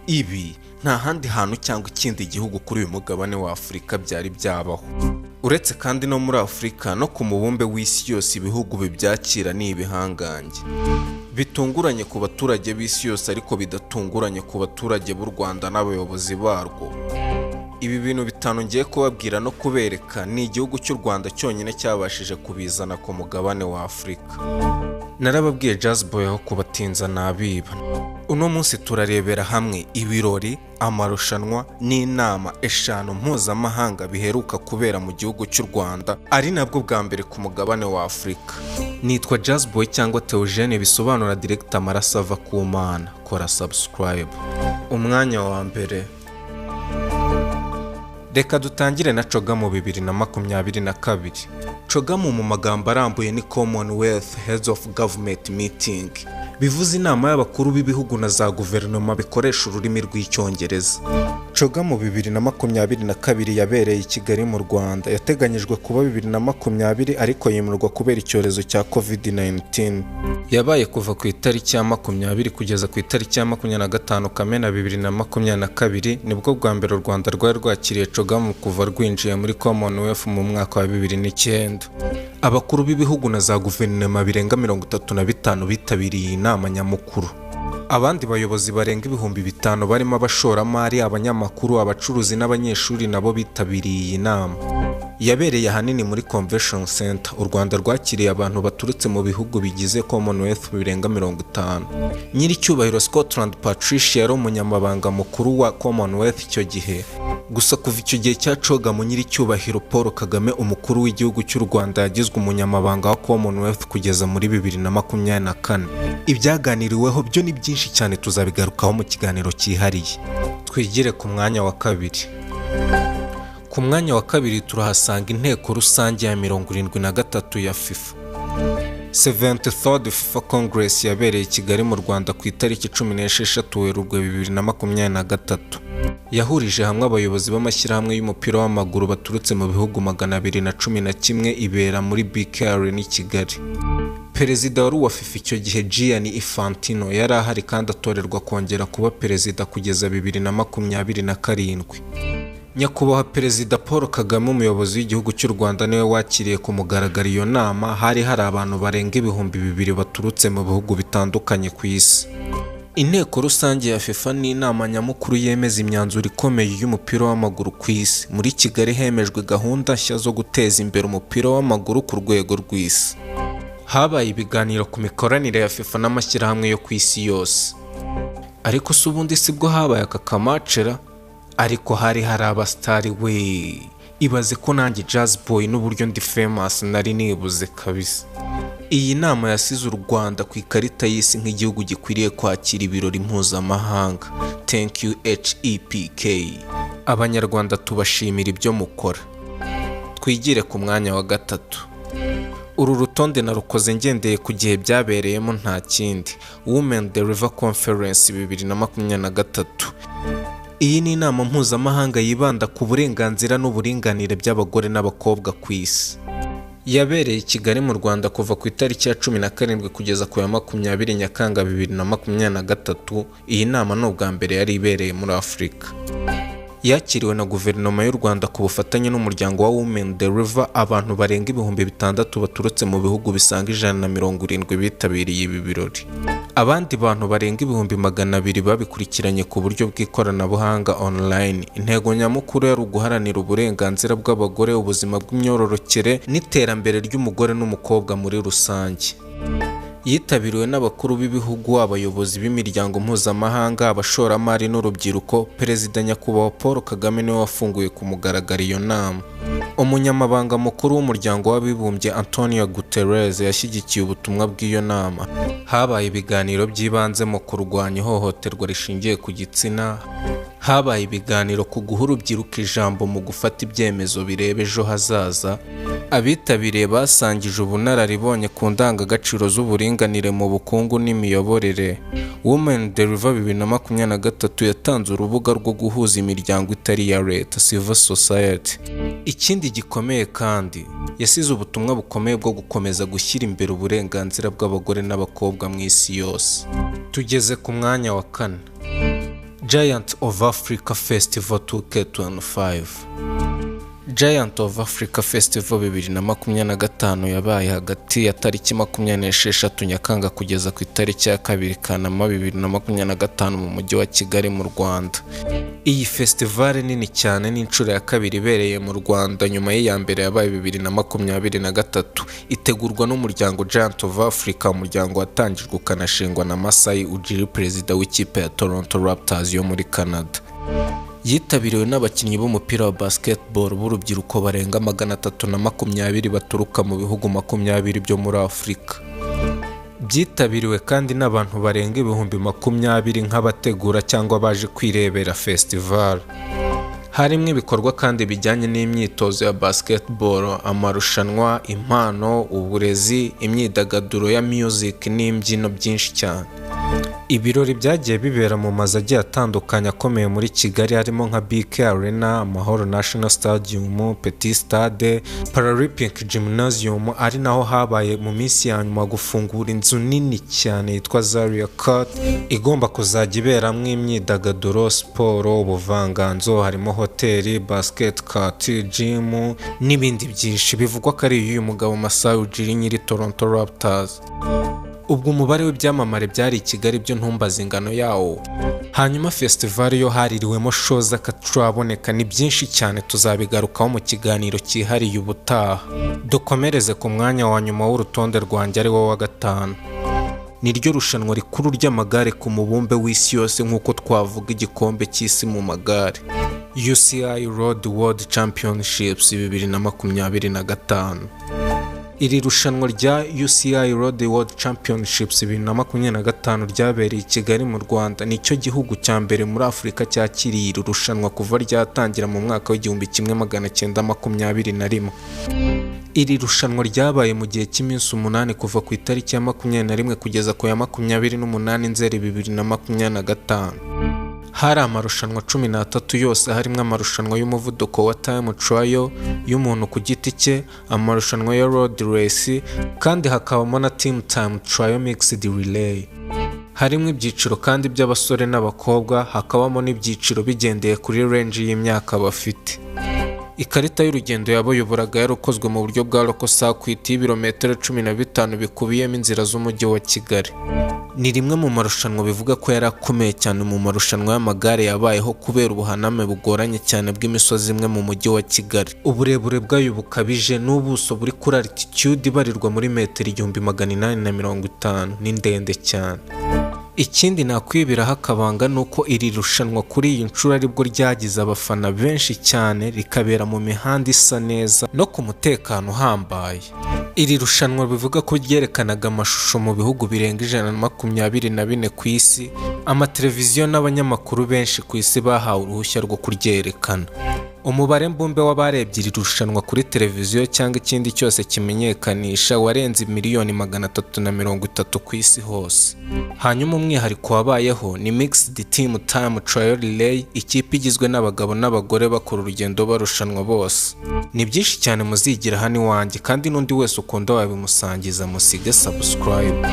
Ibi nta handi hantu cyangwa ikindi gihugu kuri uyu mugabane wa Afurika byari byabaho. Uretse kandi no muri Afurika no ku mubumbe w'isi yose ibihugu bibyakira ni ibihangange. Bitunguranye ku baturage b'isi yose ariko bidatunguranye ku baturage b'u Rwanda n'abayobozi barwo. Ibi bintu bitanu ngiye kubabwira no kubereka ni igihugu cy'u Rwanda cyonyine cyabashije kubizana ku mugabane wa Afurika. Narababwiye Jazz Boy aho kubatinza nabiba. Uno munsi turarebera hamwe ibirori, amarushanwa n'inama eshanu mpuzamahanga biheruka kubera mu gihugu cy'u Rwanda, ari nabwo bwa mbere ku mugabane wa Afurika. Nitwa Jazz Boy cyangwa Theogene bisobanura direct amaraso ava ku Mana. Kora subscribe. Umwanya wa mbere. Reka dutangire na CHOGM 2022. CHOGM mu magambo arambuye ni Commonwealth Heads of Government Meeting. Bivuze inama y'abakuru b'ibihugu na za guverinoma bikoresha ururimi rw'icyongereza. CHOGM 2022 yabereye i Kigali mu Rwanda. Yateganyijwe kuba 2020 ariko yimurwa kubera icyorezo cya COVID-19. Yabaye kuva ku itariki ya 20 kugeza ku itariki ya 25 Kamena 2022. Nibwo bwa mbere u Rwanda rwari rwakiriye CHOGM kuva rwinjiye muri Commonwealth mu mwaka wa 2009. Abakuru b'ibihugu na za guverinoma birenga 35 bitabiriye inama nyamukuru. Abandi bayobozi barenga 5,000 barimo abashoramari, abanyamakuru, abacuruzi n'abanyeshuri nabo bitabiriye iyi nama. Yabereye ahanini muri Convention Center. U Rwanda rwakiriye abantu baturutse mu bihugu bigize Commonwealth birenga 50. Nyiricyubahiro Scotland Patricia yari umunyamabanga mukuru wa Commonwealth icyo gihe. Gusa kuva icyo gihe cya CHOGM nyiricyubahiro Paul Kagame umukuru w'igihugu cy'u Rwanda yagizwe umunyamabanga wa Commonwealth kugeza muri 2024. Ibyaganiriweho byo ni byinshi cyane tuzabigarukaho mu kiganiro cyihariye. Twigire ku mwanya wa kabiri. Ku mwanya wa kabiri turahasanga inteko rusange ya 73 ya FIFA. 73rd FIFA Congress yabereye i Kigali mu Rwanda ku itariki 16 Werurwe 2023. Yahurije hamwe abayobozi b'amashyirahamwe y'umupira w'amaguru baturutse mu bihugu 211 ibera muri Biherutse n'i Kigali. Perezida wari wa FIFA icyo gihe Gianni Infantino yari ahari kandi atorerwa kongera kuba perezida kugeza 2027. Nyakubahwa Perezida Paul Kagame umuyobozi w'igihugu cy'u Rwanda niwe wakiriye ku mugaragaro iyo nama. Hari abantu barenga 2,000 baturutse mu bihugu bitandukanye ku isi. Inteko rusange ya FIFA ni inama nyamukuru yemeza imyanzuro ikomeye y'umupira w'amaguru ku isi. Muri Kigali hemejwe gahunda nshya zo guteza imbere umupira w'amaguru ku rwego rw'isi. Habaye ibiganiro ku mikoranire ya FIFA n'amashyirahamwe yo ku isi yose. Ariko si ubundi sibwo habaye aka kamacera, ariko hari abastari we. Ibaze ko nanjye Jazz Boy n'uburyo ndi famous nari nibuze kabisa. Iyi nama yasize u Rwanda ku ikarita y'isi nk'igihugu gikwiriye kwakira ibirori mpuzamahanga. Thank you HEPK. Abanyarwanda tubashimira ibyo mukora. Twigire ku mwanya wa gatatu. Uru rutonde narukoze ngendeye ku gihe byabereyemo nta kindi. Women Deliver Conference 2023. Iyi ni inama mpuzamahanga yibanda ku burenganzira n'uburinganire by'abagore n'abakobwa ku isi. Yabereye i Kigali mu Rwanda kuva ku itariki ya 17 kugeza ku ya 20 Nyakanga 2023. Iyi nama ni ubwa mbere yari ibereye muri Afurika. Yakiriwe na guverinoma y'u Rwanda ku bufatanye n'umuryango wa Women Deliver. Abantu barenga 6,000 baturutse mu bihugu bisanga 170 bitabiriye ibi birori. Abandi bantu barenga 200,000 babikurikiranye ku buryo bw'ikoranabuhanga online. Intego nyamukuru yari uguharanira uburenganzira bw'abagore, ubuzima bw'imyororokere n'iterambere ry'umugore n'umukobwa muri rusange. Yitabiriwe n'abakuru b'ibihugu, abayobozi b'imiryango mpuzamahanga, abashoramari n'urubyiruko. Perezida nyakubahwa Paul Kagame niwe wafunguye ku mugaragaro iyo nama. Umunyamabanga mukuru w'umuryango w'abibumbye Antonio Guterres yashyigikiye ubutumwa bw'iyo nama. Habaye ibiganiro by'ibanze mu kurwanya ihohoterwa rishingiye ku gitsina. Habaye ibiganiro ku guha urubyiruko ijambo mu gufata ibyemezo bireba ejo hazaza. Abitabiriye basangije ubunararibonye ku ndangagaciro z'uburinganire mu bukungu n'imiyoborere. Women Deliver 2023 yatanze urubuga rwo guhuza imiryango itari iya leta, civil society. Ikindi gikomeye kandi yasize ubutumwa bukomeye bwo gukomeza gushyira imbere uburenganzira bw'abagore n'abakobwa mu isi yose. Tugeze ku mwanya wa 4. Giant of Africa Festival 2K25. Giant of Africa Festival 2025 yabaye hagati ya tariki 26 Nyakanga kugeza ku itariki ya 2 Kanama 2025 mu mujyi wa Kigali mu Rwanda. Iyi festival nini cyane n'inshuro ya kabiri ibereye mu Rwanda nyuma y'iya mbere yabaye 2023, itegurwa n'umuryango Giant of Africa, umuryango watangijwe ukanashingwa na Masai Ujiri, perezida w'ikipe ya Toronto Raptors yo muri Canada. Yitabiriwe n'abakinnyi b'umupira wa basketball b'urubyiruko barenga 320 baturuka mu bihugu 20 byo muri Afurika. Byitabiriwe kandi n'abantu barenga 20,000 nk'abategura cyangwa baje kwirebera festival. Harimo ibikorwa kandi bijyanye n'imyitozo ya basketball, amarushanwa, impano, uburezi, imyidagaduro ya music n'imbyino byinshi cyane. Ibirori byagiye bibera mu mazu agiye atandukanye akomeye muri Kigali, harimo nka BK Arena, Amahoro National Stadium, Petit Stade, Paralympic Gymnasium, ari naho habaye mu minsi ya nyuma gufungura inzu nini cyane yitwa Zaria Court, igomba kuzajya iberamo imyidagaduro, siporo, ubuvanganzo, harimo hoteli, basket court, gym n'ibindi byinshi. Bivugwa ko ari uyu mugabo Masai Ujiri nyiri Toronto Raptors. Ubwo umubare w'ibyamamare byari i Kigali byo ntumbaza ingano yawo. Hanyuma festival yo haririwemo shows akaturaboneka ni byinshi cyane, tuzabigarukaho mu kiganiro cyihariye ubutaha. Dukomereze ku mwanya wa nyuma w'urutonde rwanjye ari wo wa 5. Niryo rushanwa rikuru ry'amagare ku mubumbe w'isi yose nk'uko twavuga igikombe cy'isi mu magare, UCI Road World Championships 2025. Iri rushanwa rya UCI Road World Championships 2025 ryabereye i Kigali mu Rwanda. Nicyo gihugu cya mbere muri Afurika cyakiriye iri rushanwa kuva ryatangira mu mwaka w'1921. Iri rushanwa ryabaye mu gihe cy'iminsi 8 kuva ku itariki ya 21 kugeza ku ya 28 Nzeri 2025. Hari amarushanwa 13 yose, harimo amarushanwa y'umuvuduko wa time trial y'umuntu ku giti cye, amarushanwa ya road race, kandi hakabamo na team time trial mixed relay. Harimo ibyiciro kandi by'abasore n'abakobwa, hakabamo n'ibyiciro bigendeye kuri range y'imyaka bafite. Ikarita y'urugendo yabayobораga yarakozwe mu buryo bwa local circuit y'ibirometero 15 bikubiyemo inzira z'umujyi wa Kigali. Ni rimwe mu marushanwa bivuga ko yarakomeye cyane mu marushanwa y'amagare yabayeho kubera ubuhaname bugoranye cyane bw'imisozi imwe mu mujyi wa Kigali. Uburebure bwayo bukabije n'ubuso buri kuri altitude ibarirwa muri metero 850, ni ndende cyane. Ikindi nakwibiraho akabanga nuko iri rushanwa kuri iyi nshuro aribwo ryagize abafana benshi cyane, rikabera mu mihanda isa neza no ku mutekano uhambaye. Iri rushanwa bivuga ko ryerekanaga amashusho mu bihugu birenga 124 ku isi. Amateleviziyo n'abanyamakuru benshi ku isi bahawe uruhushya rwo kuryerekana. Umubare mbumbe w'abarebye iri rushanwa kuri televiziyo cyangwa ikindi cyose kimenyekanisha warenze 330,000 ku isi hose. Hanyuma umwihariko wabayeho ni mixed team time trial relay, ikipe igizwe n'abagabo n'abagore bakora urugendo barushanwa bose. Ni byinshi cyane muzigira hano iwanjye, kandi n'undi wese ukunda wabimusangiza. Musige subscribe.